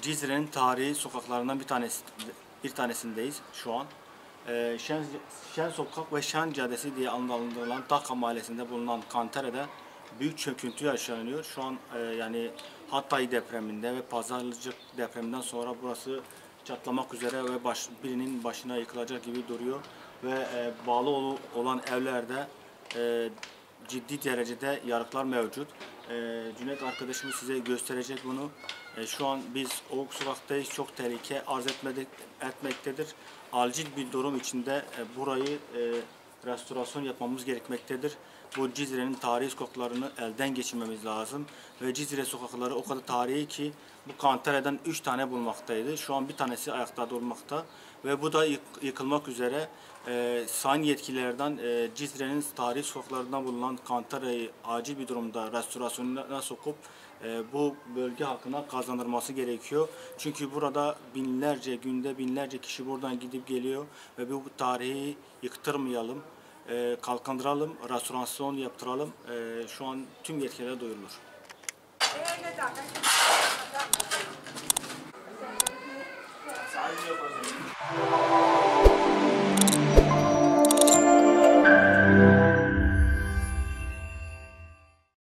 Cizre'nin tarihi sokaklarından bir tanesindeyiz şu an. Şen Sokak ve Şen Caddesi diye adlandırılan Taka Mahallesi'nde bulunan Kantere'de büyük çöküntü yaşanıyor. Şu an yani Hatay depreminde ve Pazarcık depreminden sonra burası çatlamak üzere ve birinin başına yıkılacak gibi duruyor. Ve bağlı olan evlerde ciddi derecede yarıklar mevcut. Cüneyt arkadaşımız size gösterecek bunu. Şu an biz o sokaktayız. Çok tehlike arz etmektedir. Acil bir durum içinde burayı restorasyon yapmamız gerekmektedir. Bu Cizre'nin tarihi sokaklarını elden geçirmemiz lazım. Ve Cizre sokakları o kadar tarihi ki bu Kantere'den 3 tane bulmaktaydı. Şu an bir tanesi ayakta durmakta. Ve bu da yıkılmak üzere. Sayın yetkililerden Cizre'nin tarihi sokaklarından bulunan Kantere'yi acil bir durumda restorasyonuna sokup bu bölge halkına kazandırması gerekiyor. Çünkü burada günde binlerce kişi buradan gidip geliyor ve bu tarihi yıktırmayalım, kalkındıralım, restorasyon yaptıralım. Şu an tüm yetkililere duyurulur. Sadece